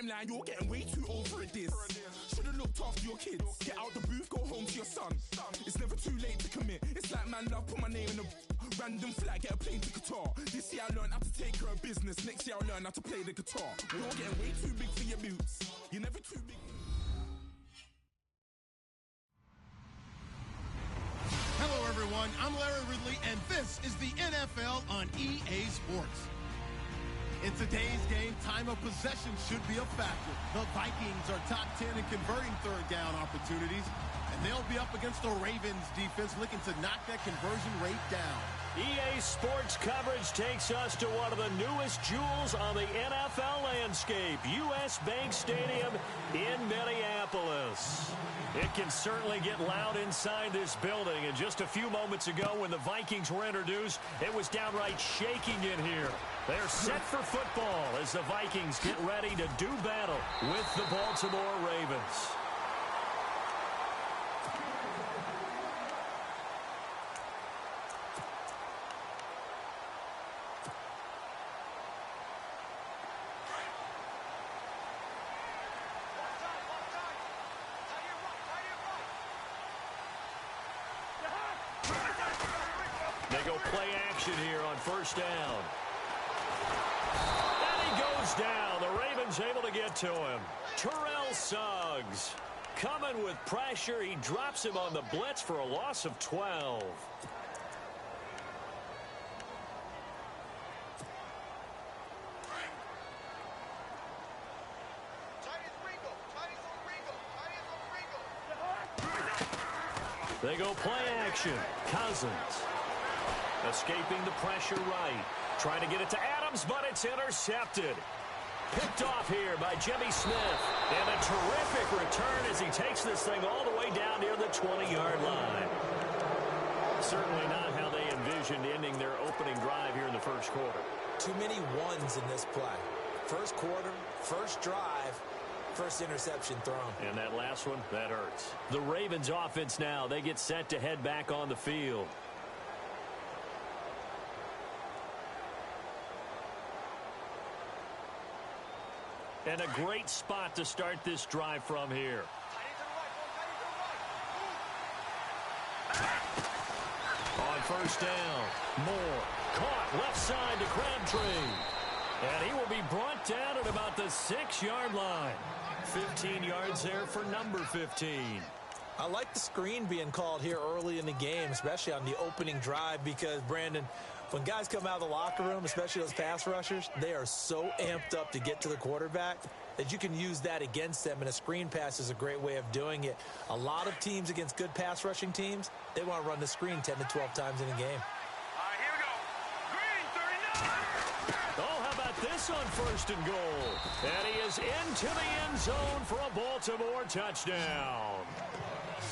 timeline, you're getting way too old for a diss. Should've looked after your kids. Get out the booth, go home to your son. It's never too late to commit. It's like man love, put my name in a random flag, get a plane to Qatar. This year I learned how to take care of business. Next year I'll learn how to play the guitar. You're getting way too big for your boots. You're never too big. Hello everyone, I'm Larry Ridley, and this is the NFL on EA Sports. In today's game, time of possession should be a factor. The Vikings are top 10 in converting third down opportunities, and they'll be up against the Ravens defense looking to knock that conversion rate down. EA Sports coverage takes us to one of the newest jewels on the NFL landscape, US Bank Stadium in Minneapolis. It can certainly get loud inside this building, and just a few moments ago when the Vikings were introduced, it was downright shaking in here. They're set for football as the Vikings get ready to do battle with the Baltimore Ravens. They go play action here on first down. And he goes down. The Ravens able to get to him. Terrell Suggs coming with pressure. He drops him on the blitz for a loss of 12. They go play action. Cousins escaping the pressure right. Trying to get it to Adams, but it's intercepted. Picked off here by Jimmy Smith. And a terrific return as he takes this thing all the way down near the 20-yard line. Certainly not how they envisioned ending their opening drive here in the first quarter. Too many ones in this play. First quarter, first drive, first interception thrown. And that last one, that hurts. The Ravens offense now, they get set to head back on the field. And a great spot to start this drive from here. On first down, Moore caught left side to Crabtree. And he will be brought down at about the 6-yard line. 15 yards there for number 15. I like the screen being called here early in the game, especially on the opening drive, because, Brandon, when guys come out of the locker room, especially those pass rushers, they are so amped up to get to the quarterback that you can use that against them, and a screen pass is a great way of doing it. A lot of teams against good pass rushing teams, they want to run the screen 10 to 12 times in a game. All right, here we go. Green, 39. Oh, how about this on first and goal? And he is into the end zone for a Baltimore touchdown.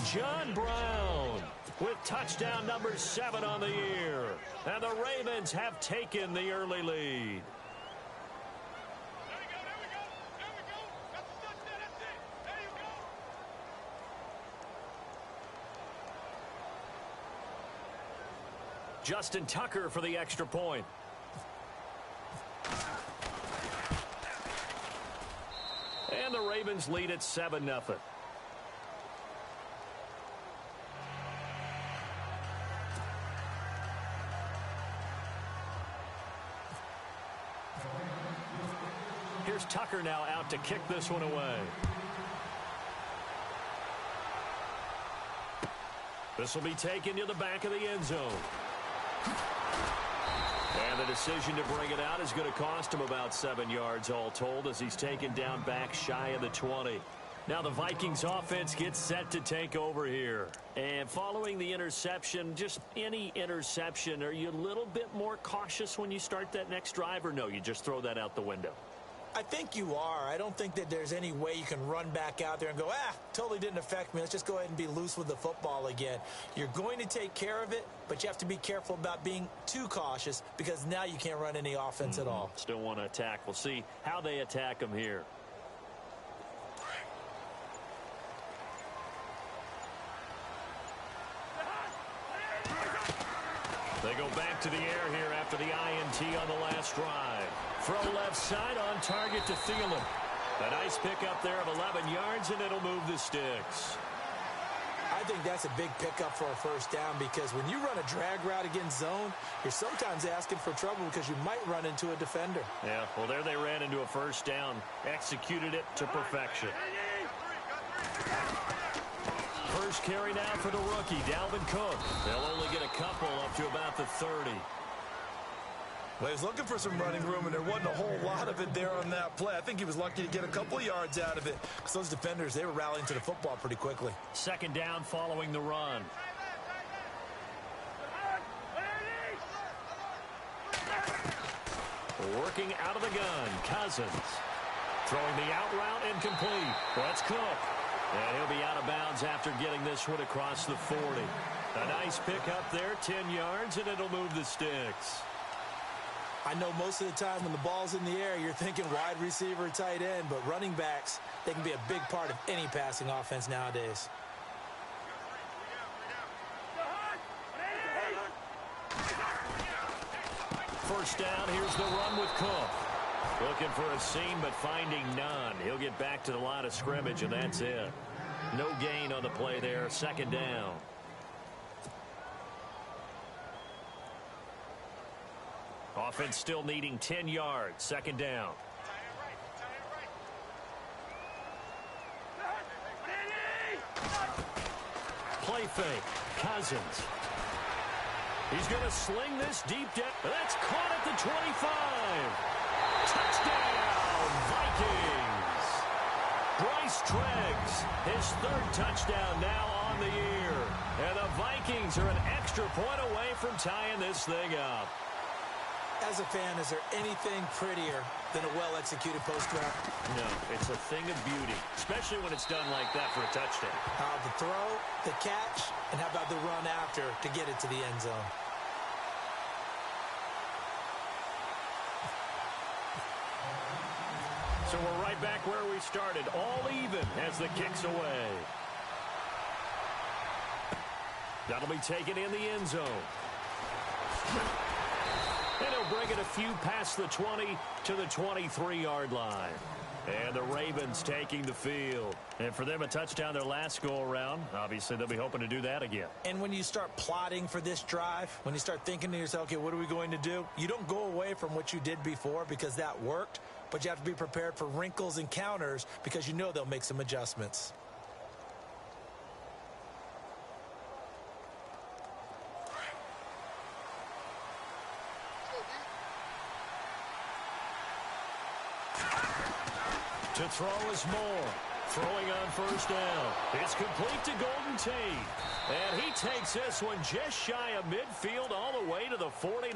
John Brown with touchdown number 7 on the year. And the Ravens have taken the early lead. There we go. That's the touchdown. That's it. There you go. Justin Tucker for the extra point. And the Ravens lead at 7-0. Here's Tucker now out to kick this one away. This will be taken to the back of the end zone. And the decision to bring it out is going to cost him about 7 yards all told, as he's taken down back shy of the 20. Now the Vikings offense gets set to take over here. And following the interception, just any interception, are you a little bit more cautious when you start that next drive, or no, you just throw that out the window? I think you are. I don't think that there's any way you can run back out there and go, totally didn't affect me. Let's just go ahead and be loose with the football again. You're going to take care of it, but you have to be careful about being too cautious, because now you can't run any offense at all. Still want to attack. We'll see how they attack him here. They go back to the air here after the INT on the last drive. Throw left side on target to Thielen. A nice pickup there of 11 yards, and it'll move the sticks. I think that's a big pickup for a first down because when you run a drag route against zone, you're sometimes asking for trouble because you might run into a defender. Yeah, well, there they ran into a first down. Executed it to perfection. First carry now for the rookie, Dalvin Cook. They'll only get a couple up to about the 30. Well, he was looking for some running room, and there wasn't a whole lot of it there on that play. I think he was lucky to get a couple of yards out of it because those defenders, they were rallying to the football pretty quickly. Second down following the run. Working out of the gun, Cousins. Throwing the out route incomplete. That's Cook. And he'll be out of bounds after getting this one across the 40. A nice pickup there, 10 yards, and it'll move the sticks. I know most of the time when the ball's in the air, you're thinking wide receiver, tight end, but running backs, they can be a big part of any passing offense nowadays. First down, here's the run with Cook. Looking for a seam, but finding none. He'll get back to the line of scrimmage, and that's it. No gain on the play there, second down. Offense still needing 10 yards. Second down. Play fake. Cousins. He's going to sling this deep down. That's caught at the 25. Touchdown, Vikings. Bryce Treggs, his third touchdown now on the year. And the Vikings are an extra point away from tying this thing up. As a fan, is there anything prettier than a well-executed post route? No, it's a thing of beauty, especially when it's done like that for a touchdown. The throw, the catch, and how about the run after to get it to the end zone? So we're right back where we started, all even as the kick's away. That'll be taken in the end zone. And he'll bring it a few past the 20 to the 23-yard line. And the Ravens taking the field. And for them, a touchdown their last go-around. Obviously, they'll be hoping to do that again. And when you start plotting for this drive, when you start thinking to yourself, okay, what are we going to do? You don't go away from what you did before because that worked, but you have to be prepared for wrinkles and counters because you know they'll make some adjustments. To throw is Moore. Throwing on first down. It's complete to Golden Tate. And he takes this one just shy of midfield all the way to the 49.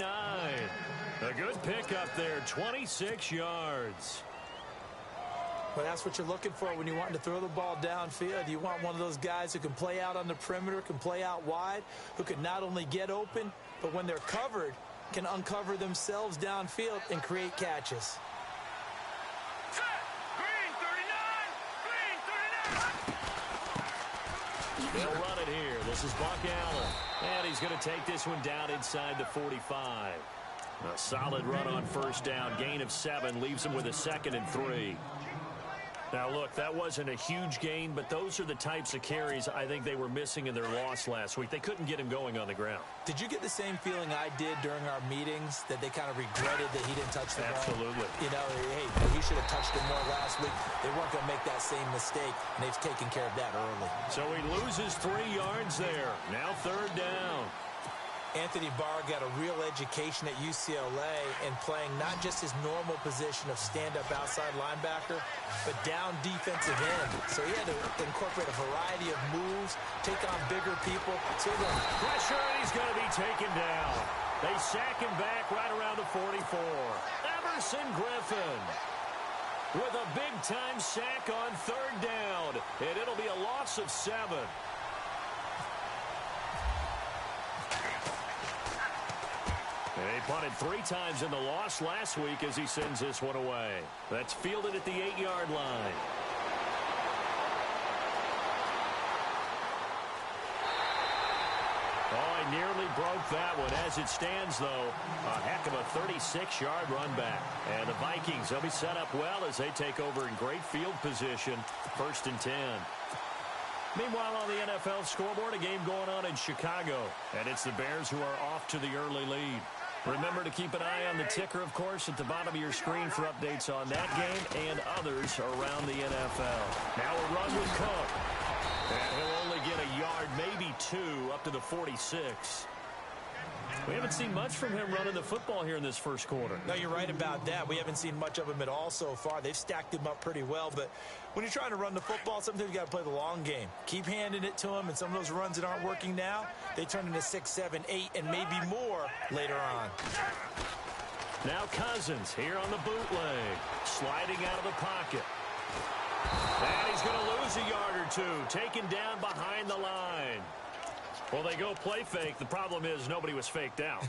A good pickup there, 26 yards. Well, that's what you're looking for when you're wanting to throw the ball downfield. You want one of those guys who can play out on the perimeter, can play out wide, who can not only get open, but when they're covered, can uncover themselves downfield and create catches. They'll run it here. This is Buck Allen. And he's going to take this one down inside the 45. A solid run on first down. Gain of 7 leaves him with a 2nd and 3. Now, look, that wasn't a huge gain, but those are the types of carries I think they were missing in their loss last week. They couldn't get him going on the ground. Did you get the same feeling I did during our meetings, that they kind of regretted that he didn't touch the ball? Absolutely. You know, hey, he should have touched it more last week. They weren't going to make that same mistake, and they've taken care of that early. So he loses 3 yards there. Now third down. Anthony Barr got a real education at UCLA in playing not just his normal position of stand-up outside linebacker, but down defensive end. So he had to incorporate a variety of moves, take on bigger people. So pressure, and he's going to be taken down. They sack him back right around the 44. Everson Griffin with a big-time sack on third down, and it'll be a loss of 7. And he punted 3 times in the loss last week as he sends this one away. That's fielded at the 8-yard line. Oh, he nearly broke that one. As it stands, though, a heck of a 36-yard run back. And the Vikings, they'll be set up well as they take over in great field position, 1st and 10. Meanwhile, on the NFL scoreboard, a game going on in Chicago. And it's the Bears who are off to the early lead. Remember to keep an eye on the ticker, of course, at the bottom of your screen for updates on that game and others around the NFL. Now a run with Cook. And he'll only get a yard, maybe 2, up to the 46. We haven't seen much from him running the football here in this first quarter. No, you're right about that. We haven't seen much of him at all so far. They've stacked him up pretty well, but when you're trying to run the football, sometimes you got to play the long game. Keep handing it to him, and some of those runs that aren't working now, they turn into 6, 7, 8, and maybe more later on. Now Cousins here on the bootleg, sliding out of the pocket. And he's going to lose a yard or 2, taken down behind the line. Well, they go play fake. The problem is nobody was faked out.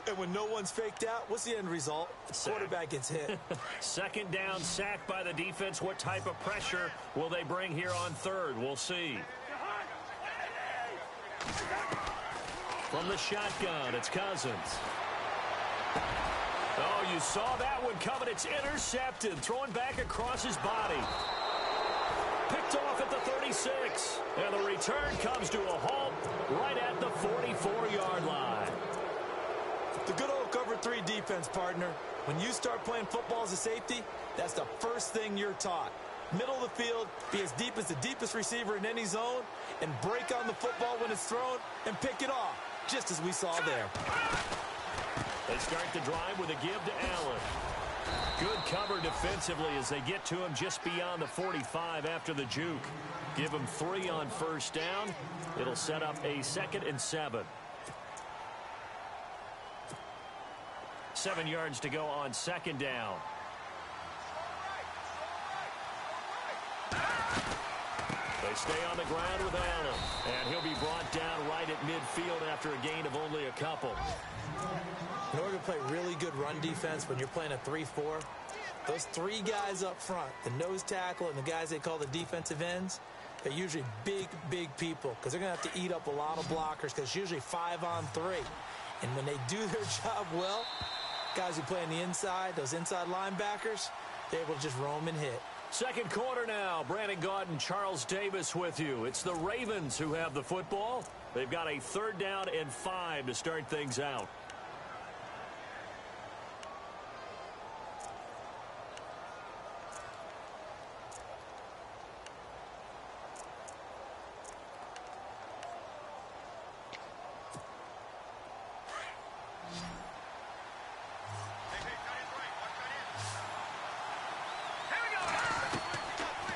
And when no one's faked out, what's the end result? The quarterback gets hit. 2nd down, sacked by the defense. What type of pressure will they bring here on 3rd? We'll see. From the shotgun, it's Cousins. Oh, you saw that one coming. It's intercepted, thrown back across his body. Picked off at the 36. And the return comes to a halt right at the 44-yard line. The good old cover 3 defense, partner. When you start playing football as a safety, that's the first thing you're taught. Middle of the field, be as deep as the deepest receiver in any zone, and break on the football when it's thrown and pick it off, just as we saw there. They start the drive with a give to Allen. Good cover defensively as they get to him just beyond the 45 after the juke. Give him 3 on 1st down. It'll set up a 2nd and 7. 7 yards to go on 2nd down. They stay on the ground with Allen. And he'll be brought down right at midfield after a gain of only a couple. In order to play really good run defense when you're playing a 3-4, those 3 guys up front, the nose tackle and the guys they call the defensive ends, they're usually big, big people because they're going to have to eat up a lot of blockers because it's usually 5 on 3. And when they do their job well, guys who play on the inside, those inside linebackers, they're able to just roam and hit. 2nd quarter now. Brandon Gaudin, Charles Davis with you. It's the Ravens who have the football. They've got a 3rd down and 5 to start things out.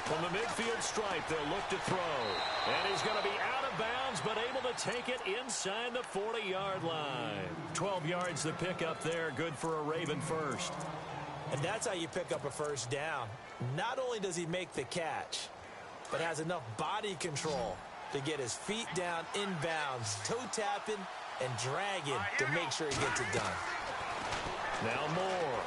From the midfield stripe, they'll look to throw. And he's going to be out of bounds, but able to take it inside the 40-yard line. 12 yards to pick up there. Good for a Raven first. And that's how you pick up a 1st down. Not only does he make the catch, but has enough body control to get his feet down inbounds, toe tapping and dragging to make sure he gets it done. Now Moore.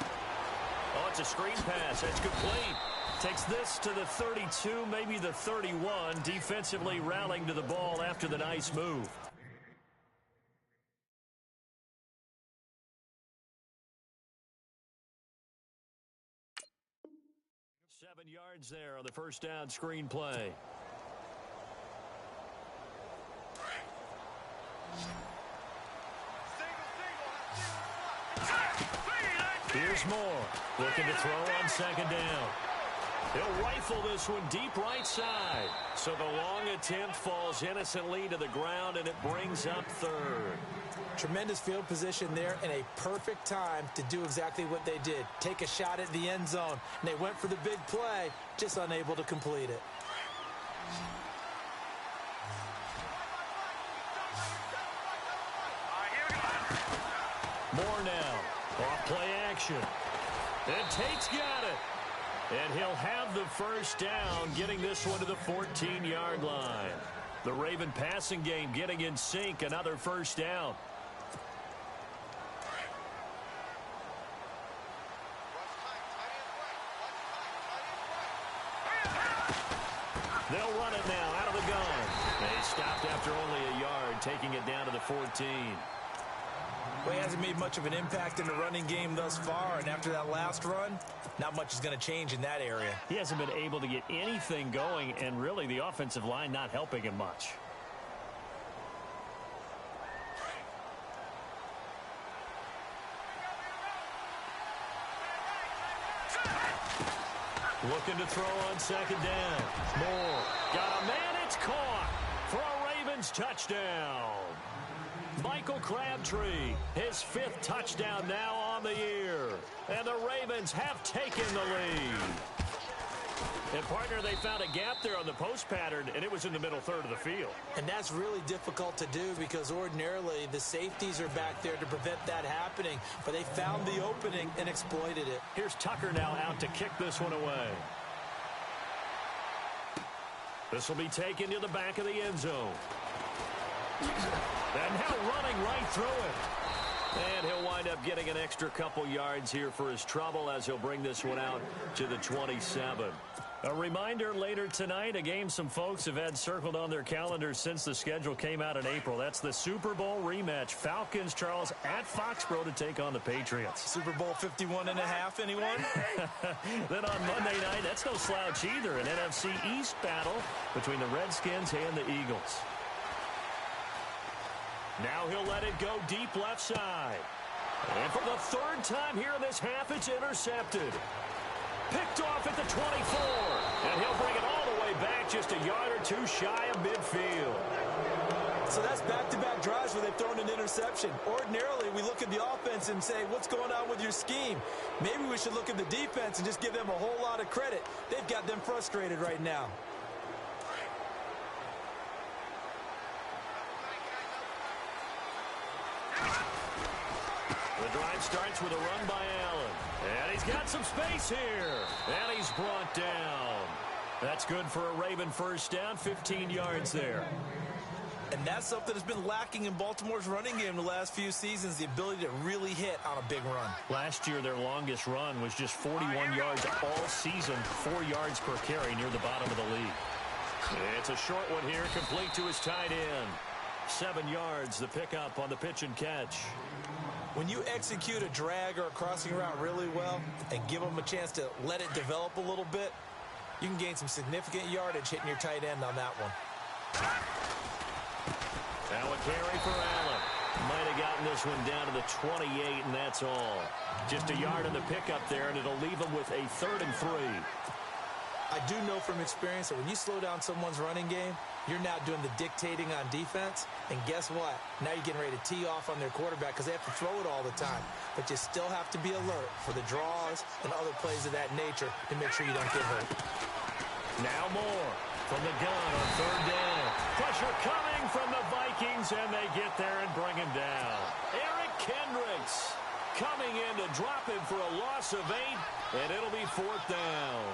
Oh, it's a screen pass. That's complete. Takes this to the 32, maybe the 31. Defensively rallying to the ball after the nice move. Seven yards there on the 1st down screen play. Here's Moore, looking to throw on 2nd down. He'll rifle this one deep right side. So the long attempt falls innocently to the ground, and it brings up 3rd. Tremendous field position there and a perfect time to do exactly what they did. Take a shot at the end zone. And they went for the big play, just unable to complete it. Moore now. Off play action. And Tate's got it. And he'll have the 1st down, getting this one to the 14-yard line. The Raven passing game getting in sync. Another 1st down. They'll run it now out of the gun. They stopped after only a yard, taking it down to the 14. Well, he hasn't made much of an impact in the running game thus far, and after that last run, not much is going to change in that area. He hasn't been able to get anything going, and really the offensive line not helping him much. Looking to throw on second down. Moore got a man. It's caught for a Ravens touchdown. Michael Crabtree, his 5th touchdown now on the year. And the Ravens have taken the lead. And, partner, they found a gap there on the post pattern, and it was in the middle third of the field. And that's really difficult to do because ordinarily the safeties are back there to prevent that happening. But they found the opening and exploited it. Here's Tucker now out to kick this one away. This will be taken to the back of the end zone. And now running right through it. And he'll wind up getting an extra couple yards here for his trouble as he'll bring this one out to the 27. A reminder later tonight, a game some folks have had circled on their calendars since the schedule came out in April. That's the Super Bowl rematch. Falcons, Charles, at Foxborough to take on the Patriots. Super Bowl 51.5, anyone? Then on Monday night, that's no slouch either. An NFC East battle between the Redskins and the Eagles. Now he'll let it go deep left side. And for the 3rd time here in this half, it's intercepted. Picked off at the 24. And he'll bring it all the way back just a yard or 2 shy of midfield. So that's back-to-back drives where they've thrown an interception. Ordinarily, we look at the offense and say, what's going on with your scheme? Maybe we should look at the defense and just give them a whole lot of credit. They've got them frustrated right now. The drive starts with a run by Allen. And he's got some space here. And he's brought down. That's good for a Raven first down, 15 yards there. And that's something that's been lacking in Baltimore's running game the last few seasons, the ability to really hit on a big run. Last year, their longest run was just 41 yards all season, 4 yards per carry near the bottom of the league. It's a short one here, complete to his tight end. 7 yards, the pickup on the pitch and catch. When you execute a drag or a crossing route really well and give them a chance to let it develop a little bit, you can gain some significant yardage hitting your tight end on that one. Now a carry for Allen. Might have gotten this one down to the 28, and that's all. Just a yard on the pickup there, and it'll leave him with a 3rd and 3. I do know from experience that when you slow down someone's running game, you're now doing the dictating on defense. And guess what? Now you're getting ready to tee off on their quarterback because they have to throw it all the time. But you still have to be alert for the draws and other plays of that nature to make sure you don't get hurt. Now Moore from the gun on 3rd down. Pressure coming from the Vikings, and they get there and bring him down. Eric Kendricks coming in to drop him for a loss of 8, and it'll be 4th down.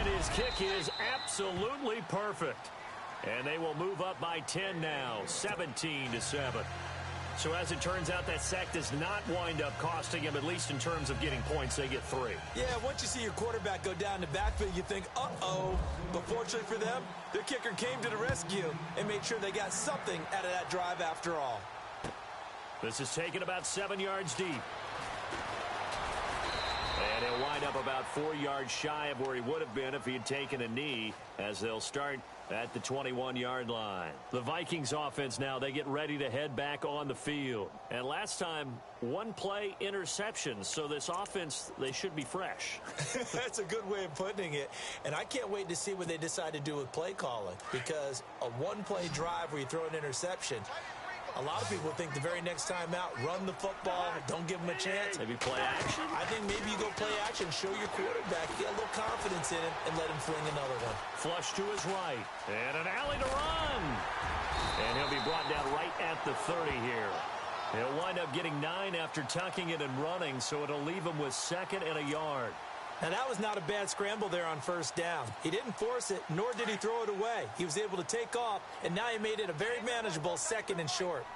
And his kick is absolutely perfect. And they will move up by 10 now, 17-7. So as it turns out, that sack does not wind up costing him, at least in terms of getting points. They get 3. Yeah, once you see your quarterback go down the backfield, you think, uh-oh. But fortunately for them, their kicker came to the rescue and made sure they got something out of that drive after all. This is taken about 7 yards deep. And he'll wind up about 4 yards shy of where he would have been if he had taken a knee, as they'll start at the 21-yard line. The Vikings offense now, they get ready to head back on the field. And last time, 1-play interceptions. So this offense, they should be fresh. That's a good way of putting it. And I can't wait to see what they decide to do with play calling. Because a 1-play drive where you throw an interception, a lot of people think the very next time out, run the football, don't give them a chance. Maybe play action? I think maybe you go play action, show your quarterback, get a little confidence in him, and let him fling another one. Flush to his right. And an alley to run. And he'll be brought down right at the 30 here. He'll wind up getting 9 after tucking it and running, so it'll leave him with 2nd and a yard. Now, that was not a bad scramble there on 1st down. He didn't force it, nor did he throw it away. He was able to take off, and now he made it a very manageable 2nd and short.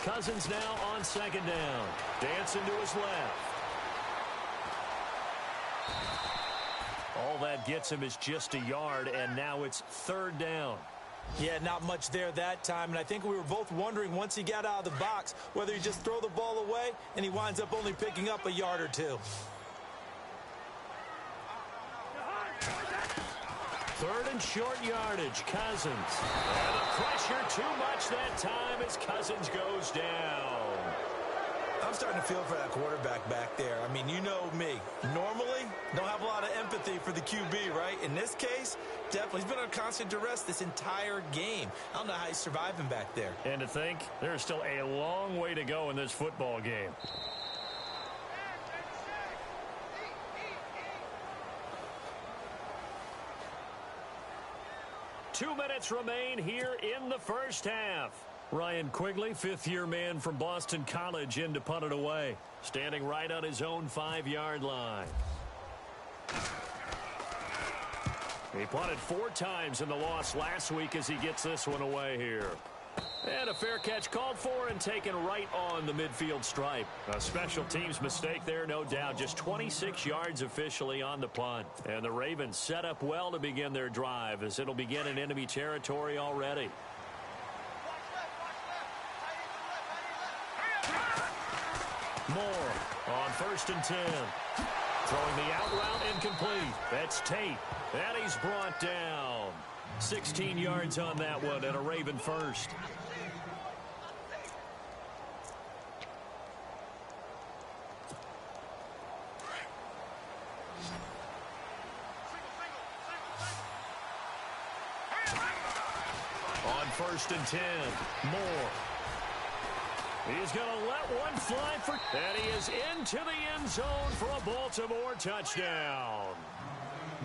Cousins now on second down. Dancing to his left. All that gets him is just a yard, and now it's third down. Yeah, not much there that time, and I think we were both wondering once he got out of the box whether he just throw the ball away, and he winds up only picking up a yard or two. Third and short yardage, Cousins. And the pressure too much that time as Cousins goes down. I'm starting to feel for that quarterback back there. I mean, you know me. Normally, don't have a lot of empathy for the QB, right? In this case, definitely. He's been on constant duress this entire game. I don't know how he's surviving back there. And to think, there's still a long way to go in this football game. Two minutes remain here in the first half. Ryan Quigley, fifth-year man from Boston College, in to punt it away. Standing right on his own 5-yard line. He punted 4 times in the loss last week as he gets this one away here. And a fair catch called for and taken right on the midfield stripe. A special teams mistake there, no doubt. Just 26 yards officially on the punt. And the Ravens set up well to begin their drive as it'll begin in enemy territory already. Moore on 1st and 10. Throwing the out route incomplete. That's Tate. And he's brought down. 16 yards on that one and a Raven first. On 1st and 10. Moore. He's going to let one fly for... And he is into the end zone for a Baltimore touchdown.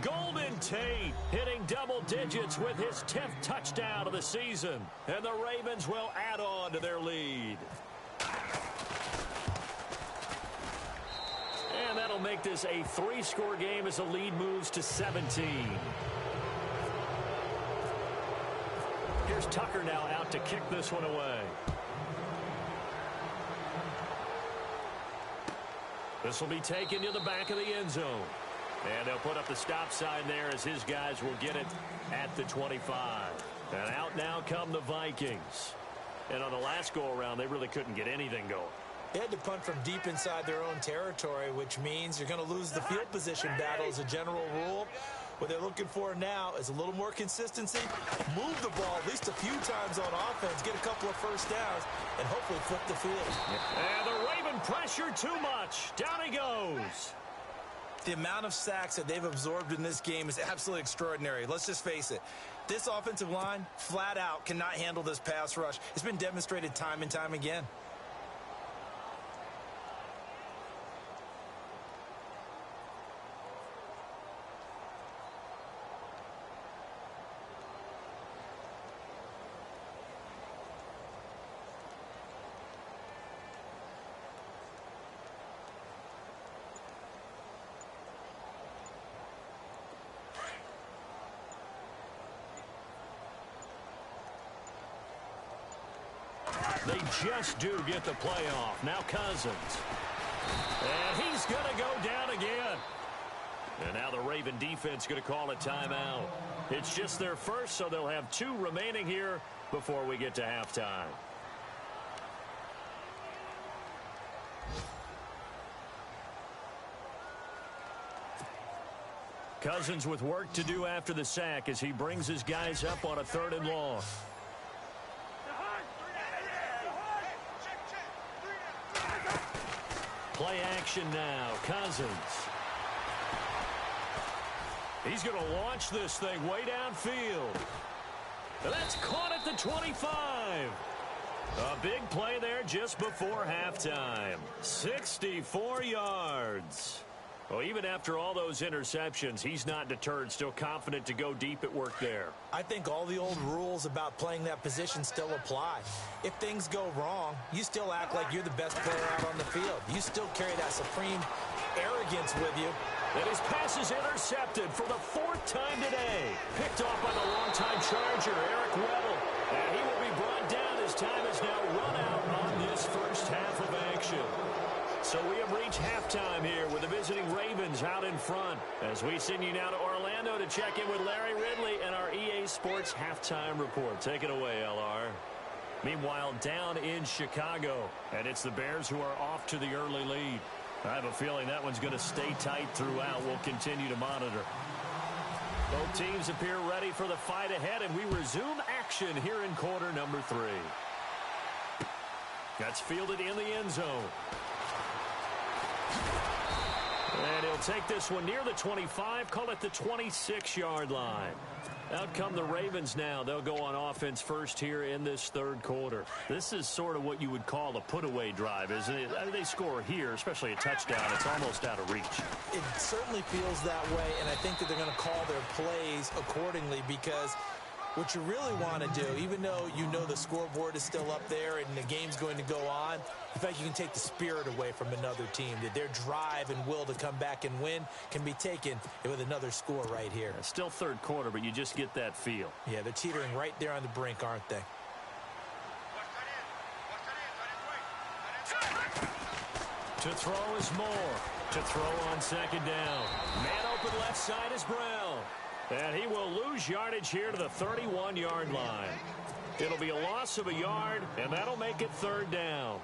Golden Tate hitting double digits with his 10th touchdown of the season. And the Ravens will add on to their lead. And that'll make this a 3-score game as the lead moves to 17. Here's Tucker now out to kick this one away. This will be taken to the back of the end zone. And they'll put up the stop sign there as his guys will get it at the 25. And out now come the Vikings. And on the last go-around, they really couldn't get anything going. They had to punt from deep inside their own territory, which means you're going to lose the field position battle as a general rule. What they're looking for now is a little more consistency, move the ball at least a few times on offense, get a couple of first downs, and hopefully flip the field. And the Raven pressure too much. Down he goes. The amount of sacks that they've absorbed in this game is absolutely extraordinary. Let's just face it. This offensive line, flat out, cannot handle this pass rush. It's been demonstrated time and time again. They just do get the playoff. Now Cousins. And he's going to go down again. And now the Raven defense going to call a timeout. It's just their first, so they'll have 2 remaining here before we get to halftime. Cousins with work to do after the sack as he brings his guys up on a 3rd and long. Play action now. Cousins. He's going to launch this thing way downfield. And that's caught at the 25. A big play there just before halftime. 64 yards. Well, even after all those interceptions, he's not deterred, still confident to go deep at work there. I think all the old rules about playing that position still apply. If things go wrong, you still act like you're the best player out on the field. You still carry that supreme arrogance with you. And his pass is intercepted for the 4th time today. Picked off by the longtime Charger, Eric Weddle. And he will be brought down as time is now run out on this Vikings out in front as we send you now to Orlando to check in with Larry Ridley and our EA Sports Halftime Report. Take it away, LR. Meanwhile, down in Chicago, and it's the Bears who are off to the early lead. I have a feeling that one's going to stay tight throughout. We'll continue to monitor. Both teams appear ready for the fight ahead, and we resume action here in quarter number 3. That's fielded in the end zone. And he'll take this one near the 25, call it the 26-yard line. Out come the Ravens now. They'll go on offense first here in this third quarter. This is sort of what you would call a put-away drive, isn't it? They score here, especially a touchdown. It's almost out of reach. It certainly feels that way, and I think that they're going to call their plays accordingly because what you really want to do, even though you know the scoreboard is still up there and the game's going to go on, in fact, you can take the spirit away from another team. That their drive and will to come back and win can be taken with another score right here. It's still third quarter, but you just get that feel. Yeah, they're teetering right there on the brink, aren't they? To throw is Moore. To throw on second down. Man open left side is Brown. And he will lose yardage here to the 31-yard line. It'll be a loss of a yard, and that'll make it third down.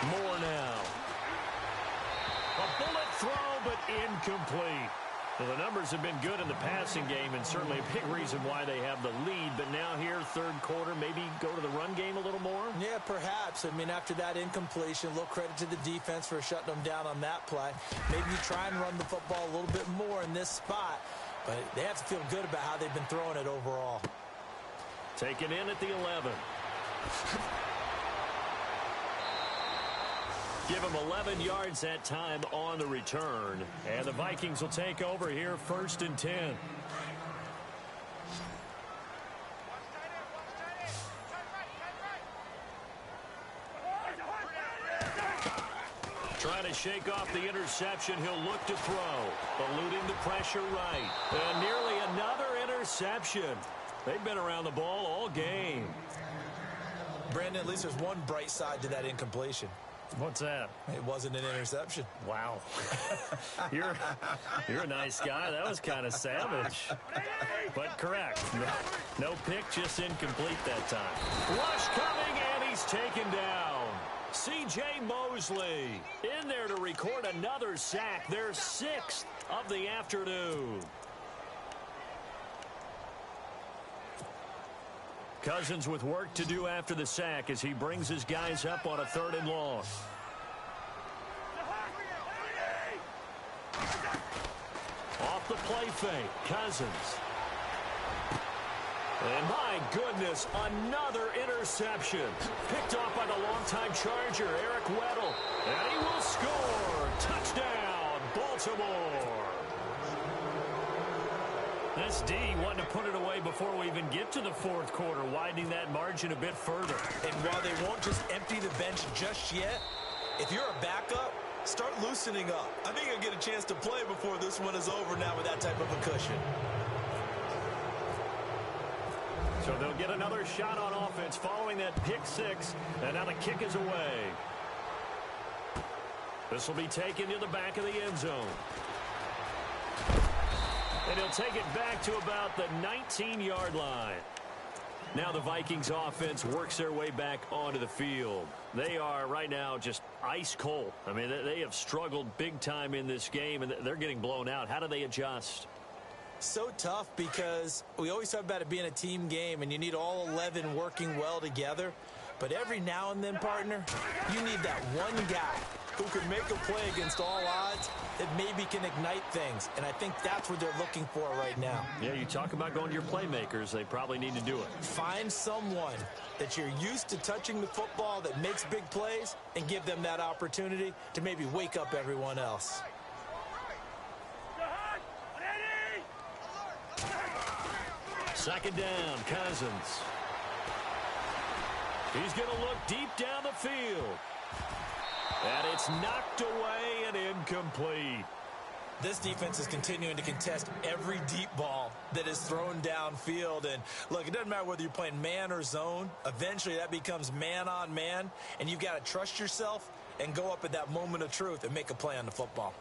Moore now. A bullet throw, but incomplete. Well, the numbers have been good in the passing game, and certainly a big reason why they have the lead. But now here, third quarter, maybe go to the run game a little more? Yeah, perhaps. I mean, after that incompletion, a little credit to the defense for shutting them down on that play. Maybe you try and run the football a little bit more in this spot. But they have to feel good about how they've been throwing it overall. Taken in at the 11. Give him 11 yards that time on the return. And the Vikings will take over here first and 10. Trying to shake off the interception. He'll look to throw. Eluding the pressure right. And nearly another interception. They've been around the ball all game. Brandon, at least there's one bright side to that incompletion. What's that? It wasn't an interception. Wow. You're a nice guy. That was kind of savage. But correct. No pick, just incomplete that time. Rush coming, and he's taken down. C.J. Mosley in there to record another sack. Their 6th of the afternoon. Cousins with work to do after the sack as he brings his guys up on a 3rd and long. Off the play fake, Cousins. And my goodness, another interception. Picked off by the longtime Charger, Eric Weddle. And he will score. Touchdown, Baltimore. That's D wanting to put it away before we even get to the 4th quarter, widening that margin a bit further. And while they won't just empty the bench just yet, if you're a backup, start loosening up. I think you'll get a chance to play before this one is over now with that type of a cushion. So they'll get another shot on offense following that pick 6, and now the kick is away. This will be taken to the back of the end zone. And he'll take it back to about the 19-yard line. Now the Vikings offense works their way back onto the field. They are right now just ice cold. I mean, they have struggled big time in this game, and they're getting blown out. How do they adjust? So tough because we always talk about it being a team game, and you need all 11 working well together. But every now and then, partner, you need that one guy who can make a play against all odds that maybe can ignite things. And I think that's what they're looking for right now. Yeah, you talk about going to your playmakers. They probably need to do it. Find someone that you're used to touching the football that makes big plays and give them that opportunity to maybe wake up everyone else. Second down, Cousins. He's going to look deep down the field. And it's knocked away and incomplete. This defense is continuing to contest every deep ball that is thrown downfield. And, look, it doesn't matter whether you're playing man or zone. Eventually that becomes man on man, and you've got to trust yourself and go up at that moment of truth and make a play on the football.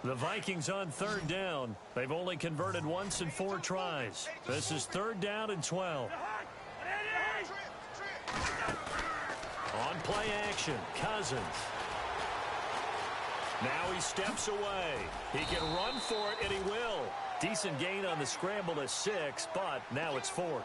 The Vikings on third down. They've only converted once in 4 tries. This is 3rd down and 12. On play action, Cousins. Now he steps away. He can run for it, and he will. Decent gain on the scramble to 6, but now it's 4th.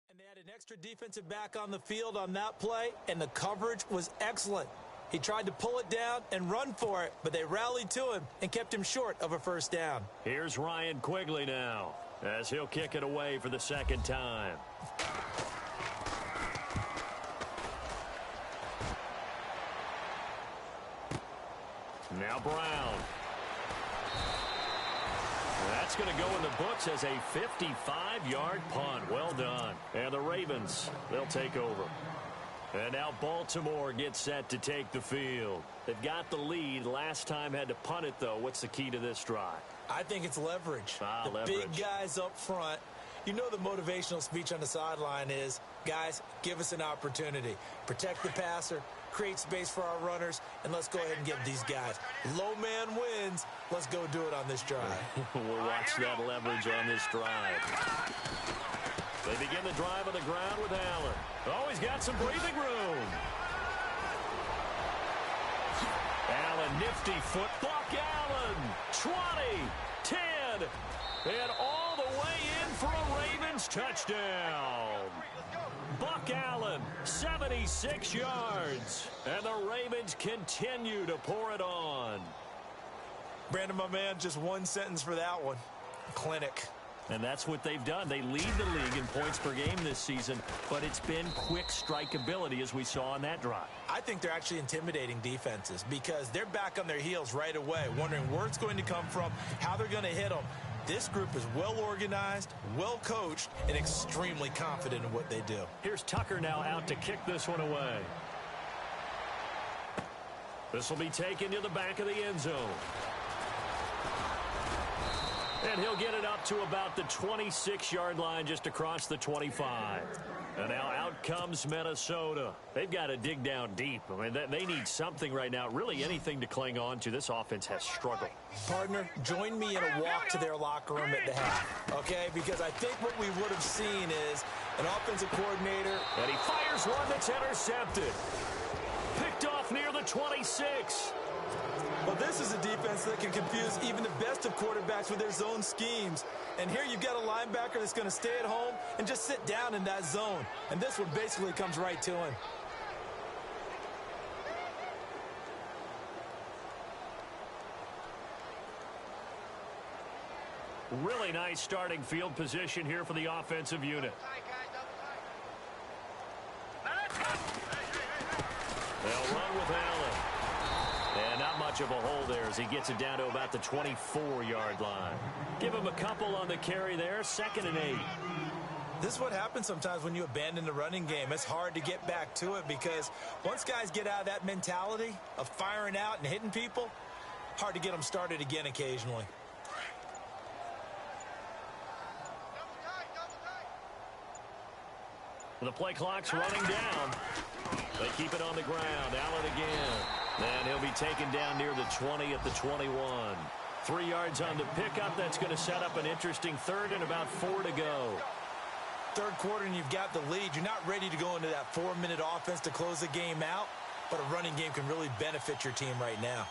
And they had an extra defensive back on the field on that play, and the coverage was excellent. He tried to pull it down and run for it, but they rallied to him and kept him short of a 1st down. Here's Ryan Quigley now, as he'll kick it away for the 2nd time. Now Brown. That's going to go in the books as a 55-yard punt. Well done. And the Ravens, they'll take over. And now Baltimore gets set to take the field. They've got the lead. Last time had to punt it, though. What's the key to this drive? I think it's leverage. Leverage. Big guys up front. You know the motivational speech on the sideline is, guys, give us an opportunity. Protect the passer, create space for our runners, and let's go ahead and give these guys. Low man wins. Let's go do it on this drive. We'll watch that leverage on this drive. They begin the drive on the ground with Allen. Oh, he's got some breathing room. Allen, nifty foot. Buck Allen, 20, 10, and all the way in for a Ravens touchdown. Buck Allen, 76 yards. And the Ravens continue to pour it on. Brandon, my man, just one sentence for that one. Clinic. And that's what they've done. They lead the league in points per game this season, but it's been quick strike ability as we saw on that drive. I think they're actually intimidating defenses because they're back on their heels right away, wondering where it's going to come from, how they're going to hit them. This group is well organized, well coached, and extremely confident in what they do. Here's Tucker now out to kick this one away. This will be taken to the back of the end zone. And he'll get it up to about the 26-yard line just across the 25. And now out comes Minnesota. They've got to dig down deep. I mean, they need something right now, really anything to cling on to. This offense has struggled. Partner, join me in a walk to their locker room at the half, okay? Because I think what we would have seen is an offensive coordinator. And he fires one that's intercepted. Picked off near the 26. Well, this is a defense that can confuse even the best of quarterbacks with their zone schemes. And here you've got a linebacker that's going to stay at home and just sit down in that zone. And this one basically comes right to him. Really nice starting field position here for the offensive unit. They'll run with Allen. And not much of a hole there as he gets it down to about the 24-yard line. Give him a couple on the carry there, 2nd and 8. This is what happens sometimes when you abandon the running game. It's hard to get back to it because once guys get out of that mentality of firing out and hitting people, hard to get them started again occasionally. The play clock's running down. They keep it on the ground. Allen again. And he'll be taken down near the 20 at the 21. 3 yards on the pickup. That's going to set up an interesting 3rd and about 4 to go. Third quarter and you've got the lead. You're not ready to go into that 4-minute offense to close the game out, but a running game can really benefit your team right now.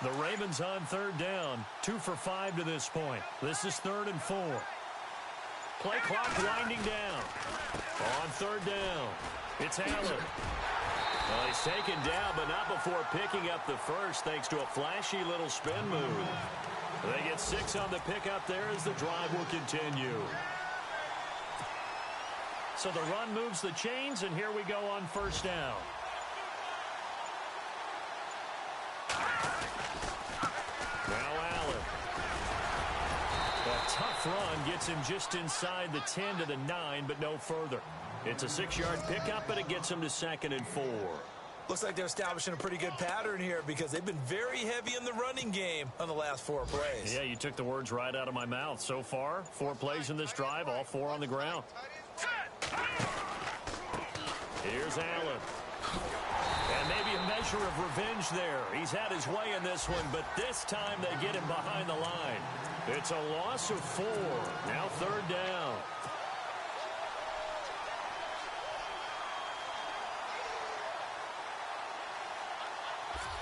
The Ravens on 3rd down. 2 for 5 to this point. This is 3rd and 4. Play clock winding down. On third down, it's Allen. Well, he's taken down, but not before picking up the first thanks to a flashy little spin move. They get 6 on the pickup there as the drive will continue. So the run moves the chains, and here we go on first down. Now Allen. A tough run gets him just inside the 10 to the 9, but no further. It's a 6-yard pickup, but it gets him to 2nd and 4. Looks like they're establishing a pretty good pattern here because they've been very heavy in the running game on the last 4 plays. Yeah, you took the words right out of my mouth. So far, 4 plays in this drive, all 4 on the ground. Here's Allen. And maybe a measure of revenge there. He's had his way in this one, but this time they get him behind the line. It's a loss of 4. Now third down.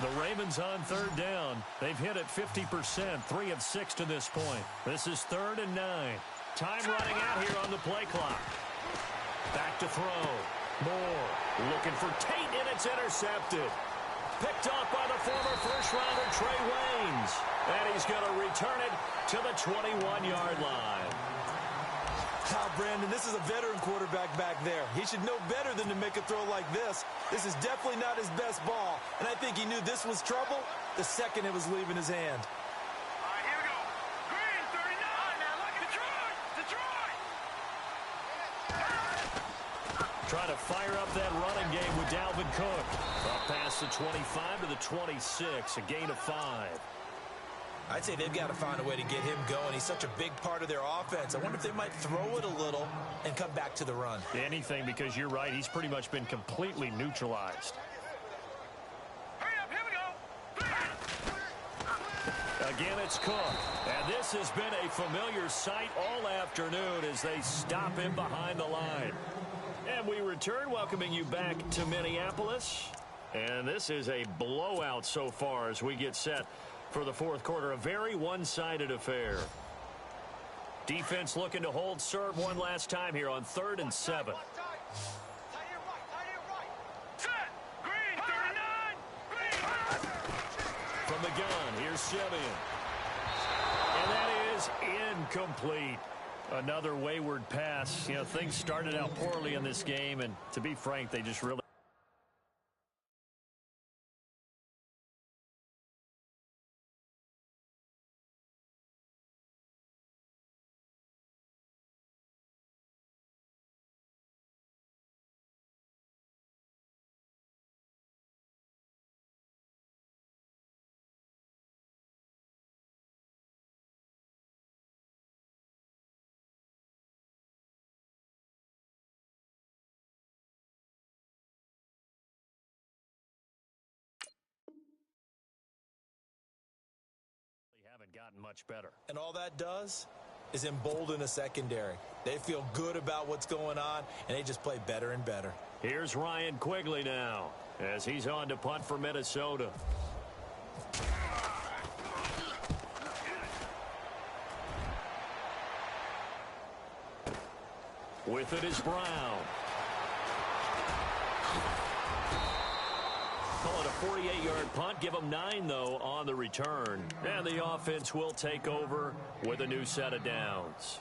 The Ravens on third down. They've hit it 50%, 3 of 6 to this point. This is 3rd and 9. Time running out here on the play clock. Back to throw. Moore looking for Tate, and it's intercepted. Picked off by the former first-rounder Trey Waynes. And he's going to return it to the 21-yard line. Now, Brandon, this is a veteran quarterback back there. He should know better than to make a throw like this. This is definitely not his best ball, and I think he knew this was trouble the second it was leaving his hand. All right, here we go. Green, 39. Now look at Detroit. Trying to fire up that running game with Dalvin Cook. Up past the 25 to the 26, a gain of 5. I'd say they've got to find a way to get him going. He's such a big part of their offense. I wonder if they might throw it a little and come back to the run. Anything, because you're right. He's pretty much been completely neutralized. Hurry up, here we go. Again, it's Cook. And this has been a familiar sight all afternoon as they stop him behind the line. And we return, welcoming you back to Minneapolis. And this is a blowout so far as we get set for the fourth quarter. A very one-sided affair. Defense looking to hold serve one last time here on 3rd and 7. Set. Green, 39. Green. From the gun, here's Simeon. And that is incomplete. Another wayward pass. You know, things started out poorly in this game, and to be frank, they just really... haven't gotten much better. And all that does is embolden a secondary. They feel good about what's going on, and they just play better and better. Here's Ryan Quigley now as he's on to punt for Minnesota. With it is Brown. Call it a 48-yard punt. Give them 9, though, on the return. And the offense will take over with a new set of downs.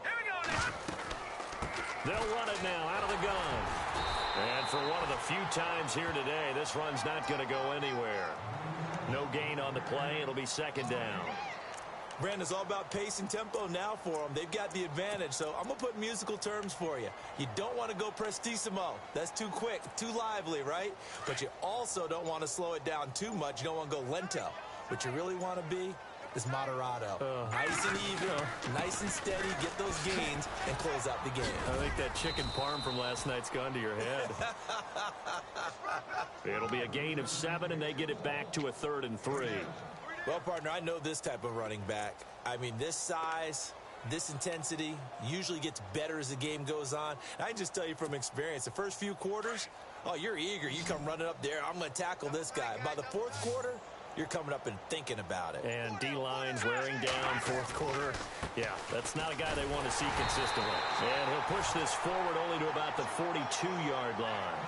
Here we go now. They'll run it now out of the gun. And for one of the few times here today, this run's not going to go anywhere. No gain on the play. It'll be 2nd down. Brandon, it's all about pace and tempo now for them. They've got the advantage, so I'm going to put musical terms for you. You don't want to go prestissimo. That's too quick, too lively, right? But you also don't want to slow it down too much. You don't want to go lento. What you really want to be is moderato. Nice and even, nice and steady, get those gains, and close out the game. I think that chicken parm from last night's gone to your head. It'll be a gain of 7, and they get it back to a 3rd and 3. Well, partner, I know this type of running back. I mean, this size, This intensity usually gets better as the game goes on. And I can just tell you from experience, the first few quarters, oh, you're eager. You come running up there. I'm going to tackle this guy. By the fourth quarter, you're coming up and thinking about it. And D-line's wearing down fourth quarter. Yeah, that's not a guy they want to see consistently. And he'll push this forward only to about the 42-yard line.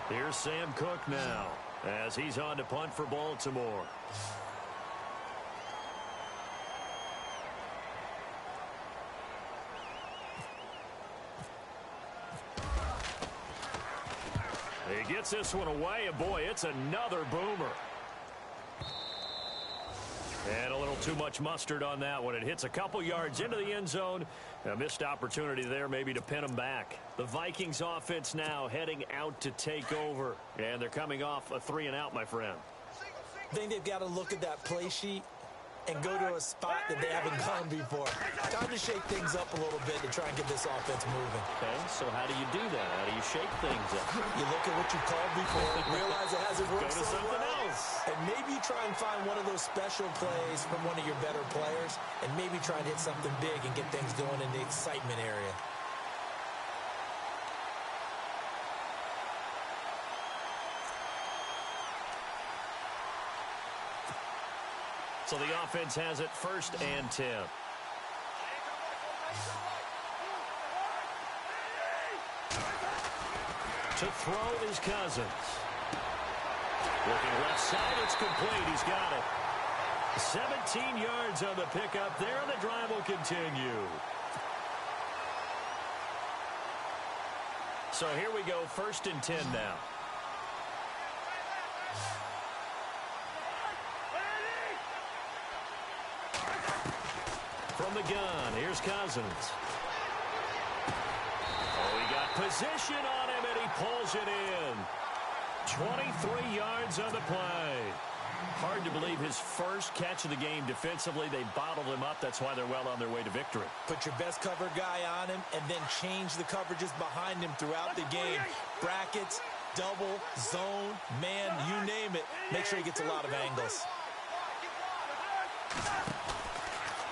Here's Sam Cook now as he's on to punt for Baltimore. He gets this one away, and boy, it's another boomer. And a little too much mustard on that one. It hits a couple yards into the end zone. A missed opportunity there maybe to pin him back. The Vikings offense now heading out to take over. And they're coming off a 3-and-out, my friend. I think they've got to look at that play sheet and go to a spot that they haven't gone before. Time to shake things up a little bit to try and get this offense moving. Okay, so how do you do that? How do you shake things up? You look at what you called before, realize it hasn't worked Go to so something well, else. and maybe try and find one of those special plays from one of your better players, and maybe try and hit something big and get things going in the excitement area. So the offense has it 1st and 10. To throw is Cousins. Looking left side, it's complete. He's got it. 17 yards on the pickup there, and the drive will continue. So here we go, 1st and 10 now. From the gun, here's Cousins. Oh, he got position on him, and he pulls it in. 23 yards on the play. Hard to believe his first catch of the game defensively. They bottled him up. That's why they're well on their way to victory. Put your best cover guy on him and then change the coverages behind him throughout the game. Brackets, double, zone, man, you name it. Make sure he gets a lot of angles.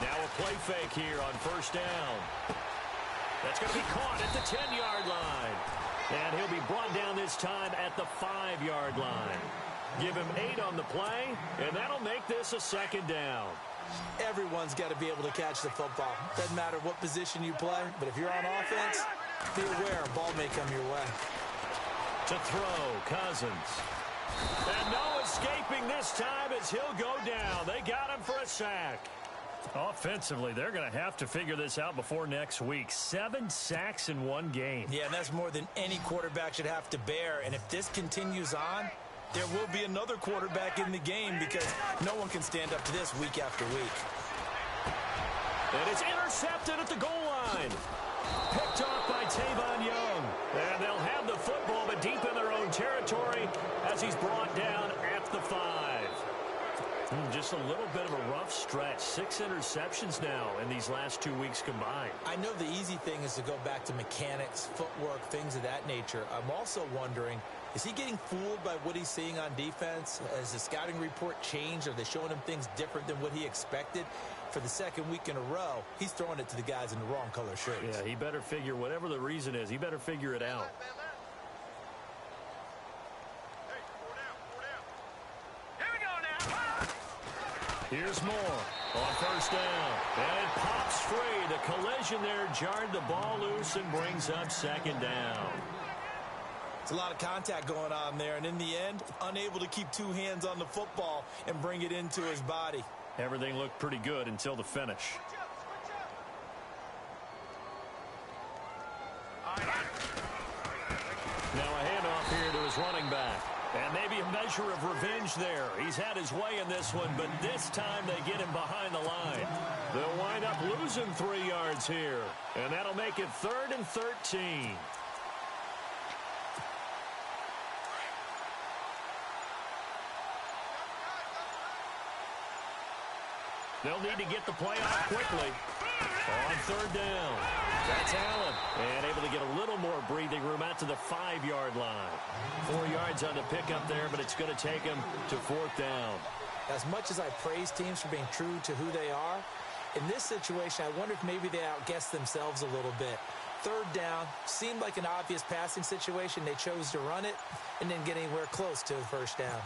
Now a play fake here on 1st down. That's going to be caught at the 10-yard line. And he'll be brought down this time at the 5-yard line. Give him 8 on the play, and that'll make this a 2nd down. Everyone's got to be able to catch the football. Doesn't matter what position you play, but if you're on offense, be aware a ball may come your way. To throw, Cousins. And no escaping this time as he'll go down. They got him for a sack. Offensively, they're going to have to figure this out before next week. 7 sacks in one game. Yeah, and that's more than any quarterback should have to bear. And if this continues on, there will be another quarterback in the game because no one can stand up to this week after week. And it's intercepted at the goal line. Picked off by Tavon Young. And they'll have the football, but deep in their own territory as he's brought down at the 5. Just a little bit of a rough stretch. 6 interceptions now in these last 2 weeks combined. I know the easy thing is to go back to mechanics, footwork, things of that nature. I'm also wondering, is he getting fooled by what he's seeing on defense? Has the scouting report changed? Are they showing him things different than what he expected? For the 2nd week in a row, he's throwing it to the guys in the wrong color shirts. Yeah, he better figure, whatever the reason is, he better figure it out. Here's Moore on 1st down. And it pops free. The collision there jarred the ball loose and brings up 2nd down. It's a lot of contact going on there, and in the end, unable to keep 2 hands on the football and bring it into his body. Everything looked pretty good until the finish. Now a handoff here to his running back. And maybe a measure of revenge there. He's had his way in this one, but this time they get him behind the line. They'll wind up losing 3 yards here. And that'll make it 3rd and 13. They'll need to get the play off quickly. On 3rd down. That's Allen. And able to get a little more breathing room out to the 5-yard line. 4 yards on the pickup there, but it's going to take him to 4th down. As much as I praise teams for being true to who they are, in this situation, I wonder if maybe they outguessed themselves a little bit. Third down, seemed like an obvious passing situation. They chose to run it and didn't get anywhere close to the first down.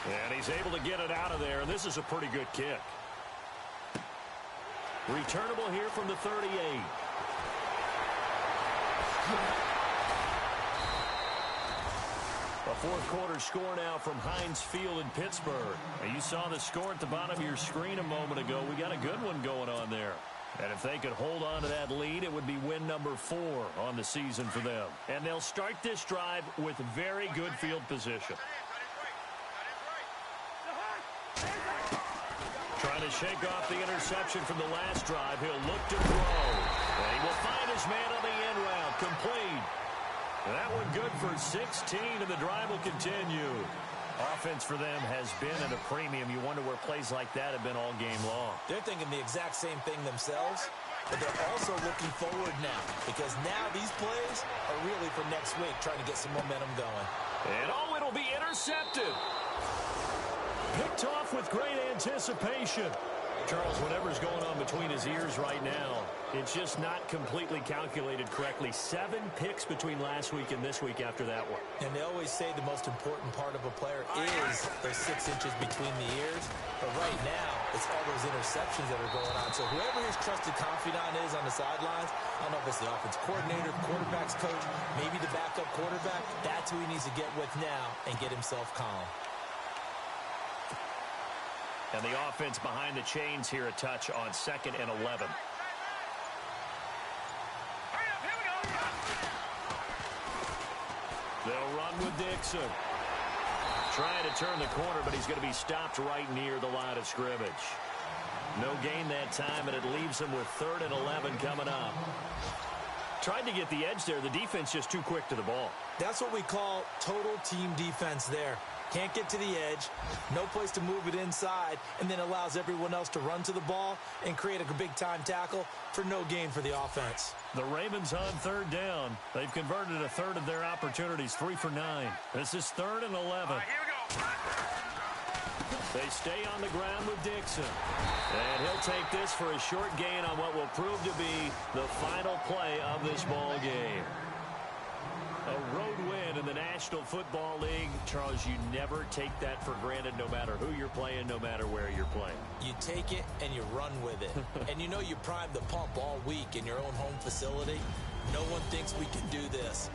And he's able to get it out of there, and this is a pretty good kick. Returnable here from the 38. A fourth quarter score now from Heinz Field in Pittsburgh. Now, you saw the score at the bottom of your screen a moment ago. We got a good one going on there. And if they could hold on to that lead, it would be win number 4 on the season for them. And they'll start this drive with very good field position. Trying to shake off the interception from the last drive. He'll look to throw. And he will find his man on the end route. Complete. And that one good for 16, and the drive will continue. Offense for them has been at a premium. You wonder where plays like that have been all game long. They're thinking the exact same thing themselves, but they're also looking forward now, because now these plays are really for next week, trying to get some momentum going. And it'll be intercepted. Picked off with great anticipation. Charles, whatever's going on between his ears right now, it's just not completely calculated correctly. 7 picks between last week and this week after that one. And they always say the most important part of a player is those 6 inches between the ears. But right now, it's all those interceptions that are going on. So whoever his trusted confidant is on the sidelines, I don't know if it's the offense coordinator, quarterback's coach, maybe the backup quarterback, that's who he needs to get with now and get himself calm. And the offense behind the chains here a touch on 2nd and 11. They'll run with Dixon. Trying to turn the corner, but he's going to be stopped right near the line of scrimmage. No gain that time, and it leaves him with 3rd and 11 coming up. Tried to get the edge there. The defense just too quick to the ball. That's what we call total team defense there. Can't get to the edge, no place to move it inside, and then allows everyone else to run to the ball and create a big-time tackle for no gain for the offense. The Ravens on 3rd down. They've converted a third of their opportunities, 3 for 9. This is 3rd and 11. Here we go. They stay on the ground with Dixon. And he'll take this for a short gain on what will prove to be the final play of this ball game. A road win in the National Football League. Charles, you never take that for granted, no matter who you're playing, no matter where you're playing. You take it and you run with it. And you know you primed the pump all week in your own home facility. No one thinks we can do this.